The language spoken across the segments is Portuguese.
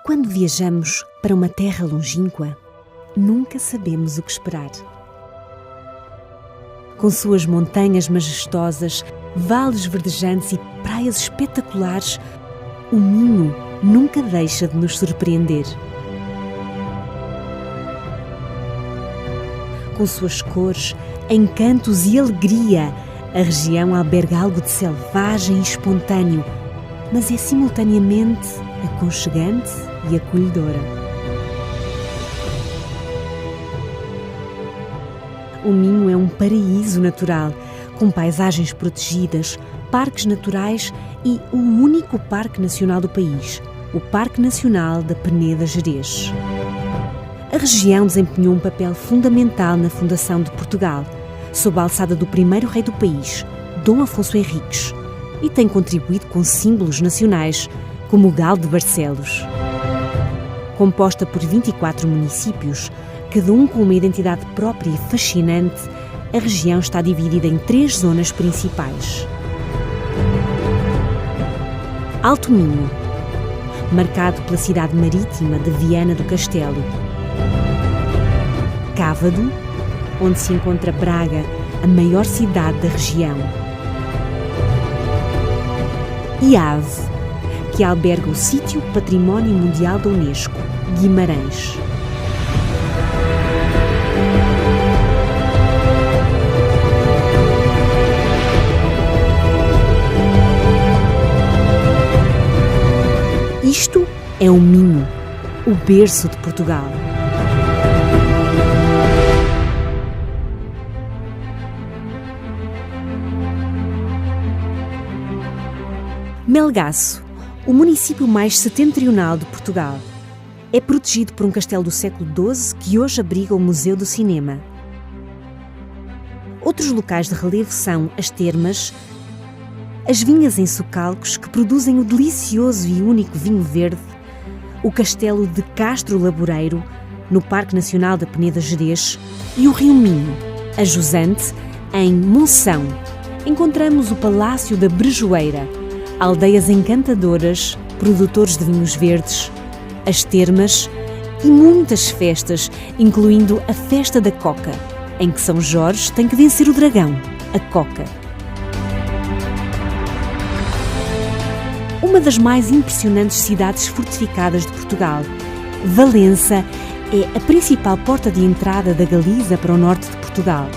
Quando viajamos para uma terra longínqua, nunca sabemos o que esperar. Com suas montanhas majestosas, vales verdejantes e praias espetaculares, o Minho nunca deixa de nos surpreender. Com suas cores, encantos e alegria, a região alberga algo de selvagem e espontâneo, mas é simultaneamente aconchegante e acolhedora. O Minho é um paraíso natural, com paisagens protegidas, parques naturais e o único parque nacional do país, o Parque Nacional da Peneda Gerês. A região desempenhou um papel fundamental na fundação de Portugal, sob a alçada do primeiro rei do país, Dom Afonso Henriques, e tem contribuído com símbolos nacionais, como o Galo de Barcelos. Composta por 24 municípios, cada um com uma identidade própria e fascinante, a região está dividida em 3 zonas principais. Alto Minho, marcado pela cidade marítima de Viana do Castelo. Cávado, onde se encontra Braga, a maior cidade da região. E Ave, que alberga o Sítio Património Mundial da Unesco, Guimarães. Isto é o Minho, o berço de Portugal. Melgaço, o município mais setentrional de Portugal. É protegido por um castelo do século XII que hoje abriga o Museu do Cinema. Outros locais de relevo são as termas, as vinhas em Socalcos, que produzem o delicioso e único vinho verde, o castelo de Castro Laboreiro, no Parque Nacional da Peneda Gerês, e o rio Minho. A jusante, em Monção, encontramos o Palácio da Brejoeira, aldeias encantadoras, produtores de vinhos verdes, as termas e muitas festas, incluindo a Festa da Coca, em que São Jorge tem que vencer o dragão, a Coca. Uma das mais impressionantes cidades fortificadas de Portugal, Valença é a principal porta de entrada da Galiza para o norte de Portugal.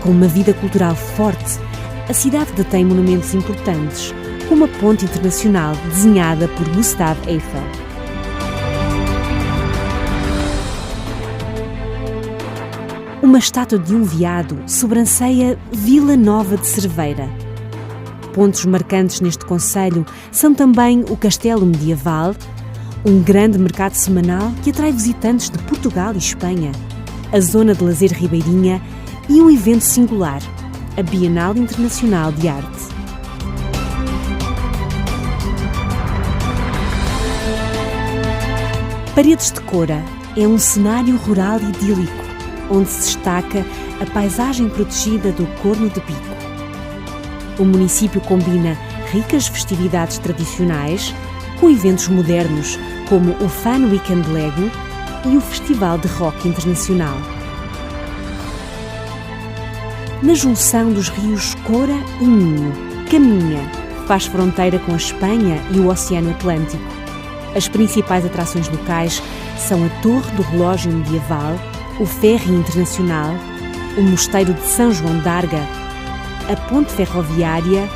Com uma vida cultural forte, a cidade detém monumentos importantes, como a Ponte Internacional desenhada por Gustave Eiffel. Uma estátua de um veado sobranceia Vila Nova de Cerveira. Pontos marcantes neste concelho são também o Castelo Medieval, um grande mercado semanal que atrai visitantes de Portugal e Espanha, a Zona de Lazer Ribeirinha e um evento singular, a Bienal Internacional de Arte. Paredes de Coura é um cenário rural idílico, onde se destaca a paisagem protegida do Corno de Pico. O município combina ricas festividades tradicionais com eventos modernos, como o Fun Weekend Lego e o Festival de Rock Internacional. Na junção dos rios Coura e Minho, caminha, faz fronteira com a Espanha e o Oceano Atlântico. As principais atrações locais são a Torre do Relógio Medieval, o Ferry Internacional, o Mosteiro de São João d'Arga, a Ponte Ferroviária,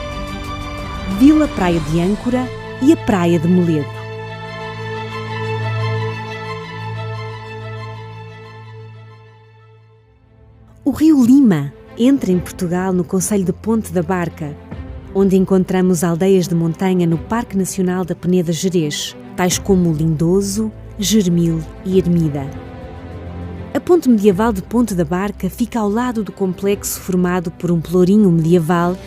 Vila Praia de Âncora e a Praia de Moledo. O rio Lima entra em Portugal no concelho de Ponte da Barca, onde encontramos aldeias de montanha no Parque Nacional da Peneda Gerês, tais como Lindoso, Germil e Ermida. A ponte medieval de Ponte da Barca fica ao lado do complexo formado por um pelourinho medieval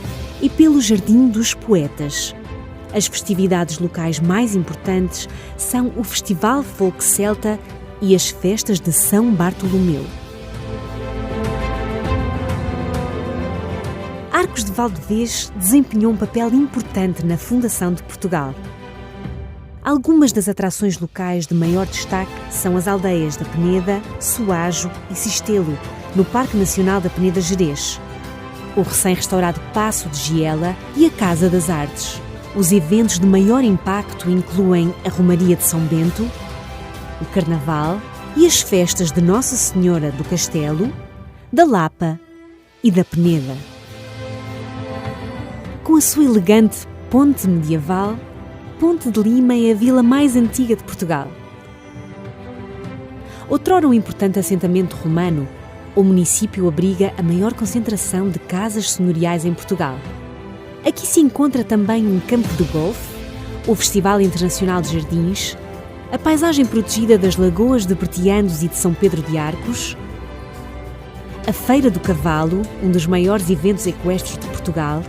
e pelo Jardim dos Poetas. As festividades locais mais importantes são o Festival Folk Celta e as festas de São Bartolomeu. Arcos de Valdevez desempenhou um papel importante na fundação de Portugal. Algumas das atrações locais de maior destaque são as aldeias da Peneda, Soajo e Sistelo, no Parque Nacional da Peneda Gerês, o recém-restaurado Paço de Giela e a Casa das Artes. Os eventos de maior impacto incluem a Romaria de São Bento, o Carnaval e as festas de Nossa Senhora do Castelo, da Lapa e da Peneda. Com a sua elegante ponte medieval, Ponte de Lima é a vila mais antiga de Portugal. Outrora um importante assentamento romano, o município abriga a maior concentração de casas senhoriais em Portugal. Aqui se encontra também um campo de golfe, o Festival Internacional de Jardins, a paisagem protegida das lagoas de Bertianos e de São Pedro de Arcos, a Feira do Cavalo, um dos maiores eventos equestres de Portugal,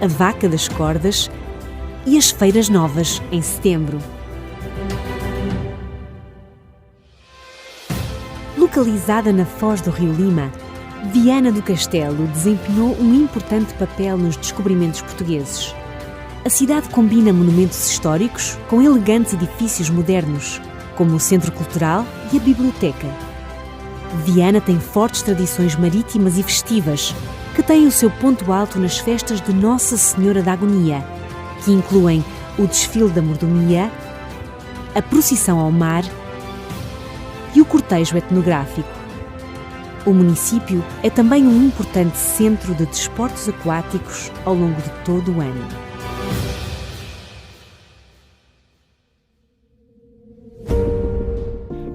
a Vaca das Cordas e as Feiras Novas, em setembro. Localizada na foz do Rio Lima, Viana do Castelo desempenhou um importante papel nos descobrimentos portugueses. A cidade combina monumentos históricos com elegantes edifícios modernos, como o Centro Cultural e a Biblioteca. Viana tem fortes tradições marítimas e festivas, que têm o seu ponto alto nas festas de Nossa Senhora da Agonia, que incluem o desfile da mordomia, a procissão ao mar e o cortejo etnográfico. O município é também um importante centro de desportos aquáticos ao longo de todo o ano.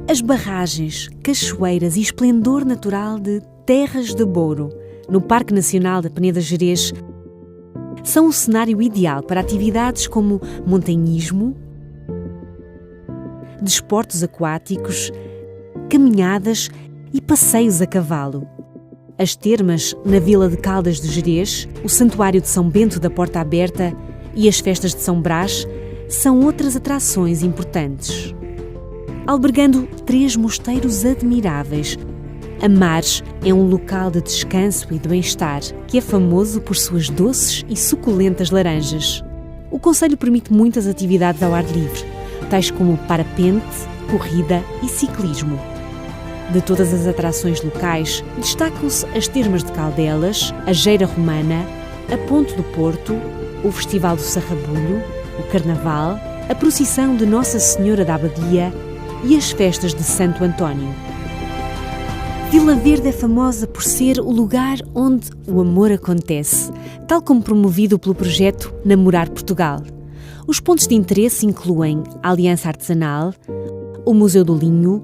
As barragens, cachoeiras e esplendor natural de Terras de Bouro, no Parque Nacional da Peneda Gerês, são o cenário ideal para atividades como montanhismo, desportos aquáticos, caminhadas e passeios a cavalo. As termas na Vila de Caldas de Gerês, o Santuário de São Bento da Porta Aberta e as festas de São Brás são outras atrações importantes. Albergando 3 mosteiros admiráveis, Amares é um local de descanso e de bem-estar que é famoso por suas doces e suculentas laranjas. O concelho permite muitas atividades ao ar livre, tais como parapente, corrida e ciclismo. De todas as atrações locais, destacam-se as Termas de Caldelas, a Geira Romana, a Ponte do Porto, o Festival do Sarrabulho, o Carnaval, a procissão de Nossa Senhora da Abadia e as festas de Santo António. Vila Verde é famosa por ser o lugar onde o amor acontece, tal como promovido pelo projeto Namorar Portugal. Os pontos de interesse incluem a Aliança Artesanal, o Museu do Linho,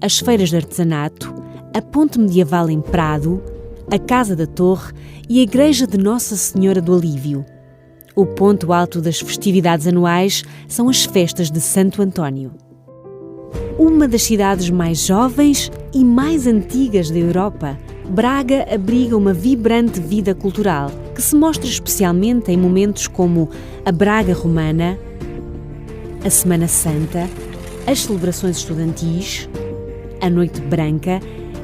as feiras de artesanato, a Ponte Medieval em Prado, a Casa da Torre e a Igreja de Nossa Senhora do Alívio. O ponto alto das festividades anuais são as festas de Santo António. Uma das cidades mais jovens e mais antigas da Europa, Braga abriga uma vibrante vida cultural, que se mostra especialmente em momentos como a Braga Romana, a Semana Santa, as celebrações estudantis, a Noite Branca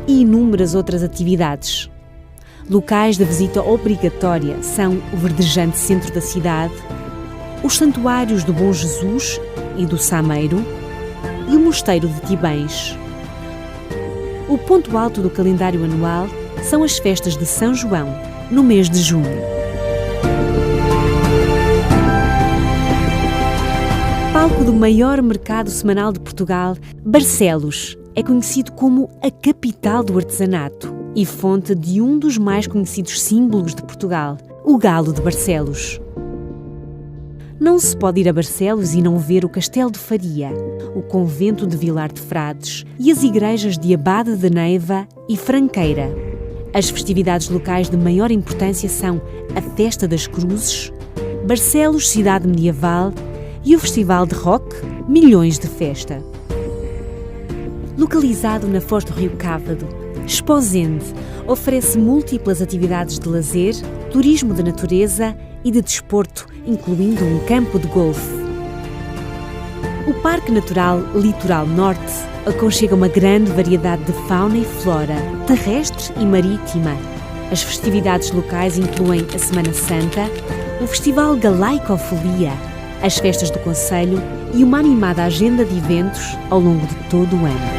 e inúmeras outras atividades. Locais de visita obrigatória são o verdejante centro da cidade, os santuários do Bom Jesus e do Sameiro e o Mosteiro de Tibães. O ponto alto do calendário anual são as festas de São João, no mês de junho. Palco do maior mercado semanal de Portugal, Barcelos é conhecido como a capital do artesanato e fonte de um dos mais conhecidos símbolos de Portugal, o Galo de Barcelos. Não se pode ir a Barcelos e não ver o Castelo de Faria, o Convento de Vilar de Frades e as igrejas de Abade de Neiva e Franqueira. As festividades locais de maior importância são a Festa das Cruzes, Barcelos Cidade Medieval e o Festival de Rock Milhões de Festa. Localizado na foz do Rio Cávado, Esposende oferece múltiplas atividades de lazer, turismo de natureza e de desporto, incluindo um campo de golfe. O Parque Natural Litoral Norte aconchega uma grande variedade de fauna e flora, terrestre e marítima. As festividades locais incluem a Semana Santa, o Festival Galaicofolia, as festas do concelho e uma animada agenda de eventos ao longo de todo o ano.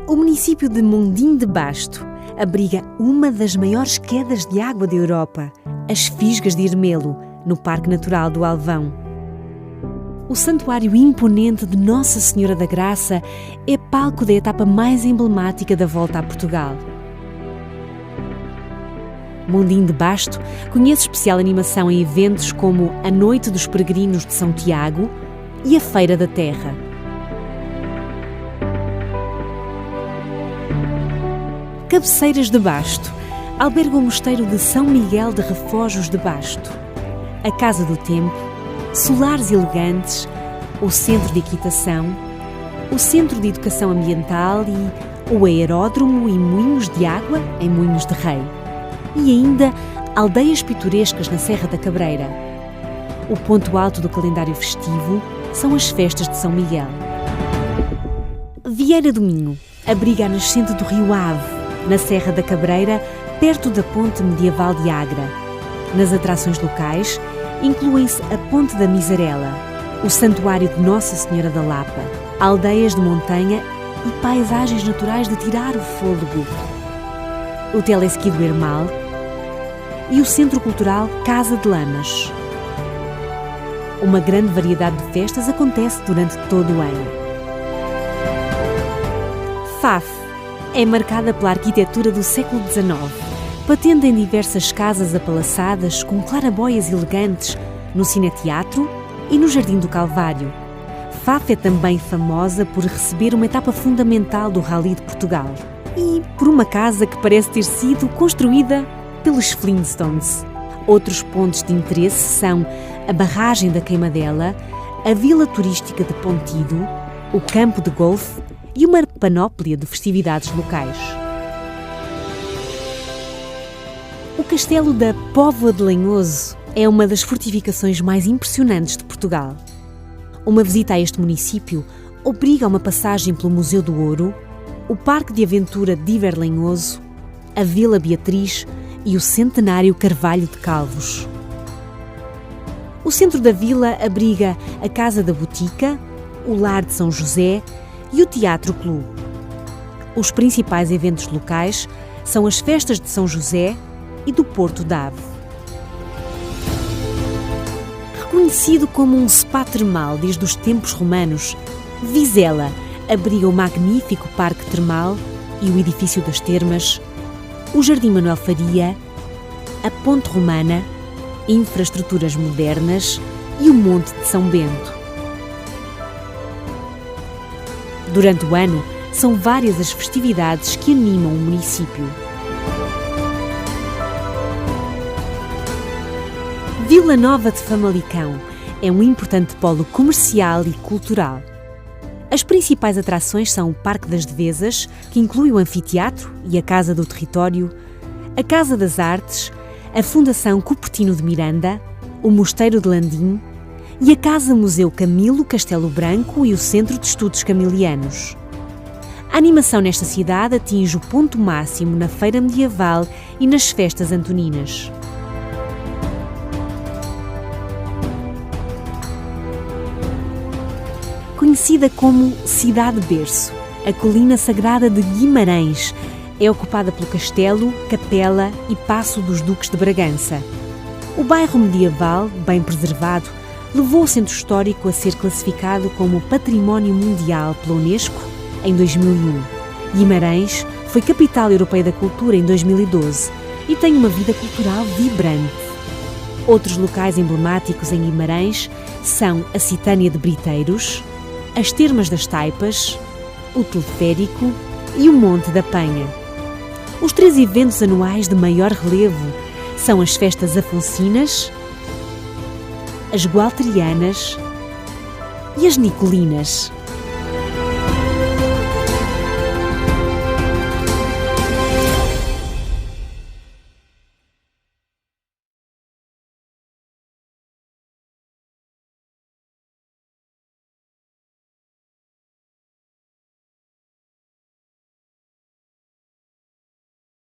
O município de Mondim de Basto abriga uma das maiores quedas de água da Europa, as Fisgas de Irmelo, no Parque Natural do Alvão. O santuário imponente de Nossa Senhora da Graça é palco da etapa mais emblemática da Volta a Portugal. Mondim de Basto conhece especial animação em eventos como a Noite dos Peregrinos de São Tiago e a Feira da Terra. Cabeceiras de Basto alberga o mosteiro de São Miguel de Refojos de Basto, a Casa do Tempo, solares elegantes, o Centro de Equitação, o Centro de Educação Ambiental e o Aeródromo e Moinhos de Água em Moinhos de Rei. E ainda aldeias pitorescas na Serra da Cabreira. O ponto alto do calendário festivo são as festas de São Miguel. Vieira do Minho abriga a nascente do Rio Ave, na Serra da Cabreira, perto da Ponte Medieval de Agra. Nas atrações locais, incluem-se a Ponte da Miserela, o Santuário de Nossa Senhora da Lapa, aldeias de montanha e paisagens naturais de tirar o fôlego, o Telesqui do Hermal e o Centro Cultural Casa de Lamas. Uma grande variedade de festas acontece durante todo o ano. Faf é marcada pela arquitetura do século XIX, patente em diversas casas apalaçadas com claraboias elegantes no Cineteatro e no Jardim do Calvário. Faf é também famosa por receber uma etapa fundamental do Rally de Portugal e por uma casa que parece ter sido construída pelos Flintstones. Outros pontos de interesse são a barragem da Queimadela, a vila turística de Pontido, o campo de golfe e uma panóplia de festividades locais. O Castelo da Póvoa de Lanhoso é uma das fortificações mais impressionantes de Portugal. Uma visita a este município obriga a uma passagem pelo Museu do Ouro, o Parque de Aventura de Iver Lanhoso, a Vila Beatriz e o centenário Carvalho de Calvos. O centro da vila abriga a Casa da Botica, o Lar de São José e o Teatro Clube. Os principais eventos locais são as festas de São José e do Porto de Ave. Reconhecido como um spa termal desde os tempos romanos, Vizela abriga o magnífico Parque Termal e o Edifício das Termas, o Jardim Manuel Faria, a Ponte Romana, infraestruturas modernas e o Monte de São Bento. Durante o ano, são várias as festividades que animam o município. Vila Nova de Famalicão é um importante polo comercial e cultural. As principais atrações são o Parque das Devesas, que inclui o Anfiteatro e a Casa do Território, a Casa das Artes, a Fundação Cupertino de Miranda, o Mosteiro de Landim e a Casa-Museu Camilo Castelo Branco e o Centro de Estudos Camilianos. A animação nesta cidade atinge o ponto máximo na Feira Medieval e nas festas antoninas. Conhecida como Cidade Berço, a colina sagrada de Guimarães é ocupada pelo castelo, capela e Paço dos Duques de Bragança. O bairro medieval, bem preservado, levou o centro histórico a ser classificado como Património Mundial pela Unesco em 2001. Guimarães foi Capital Europeia da Cultura em 2012 e tem uma vida cultural vibrante. Outros locais emblemáticos em Guimarães são a Citânia de Briteiros, as Termas das Taipas, o Teleférico e o Monte da Penha. Os 3 eventos anuais de maior relevo são as Festas Afonsinas, as Gualterianas e as Nicolinas.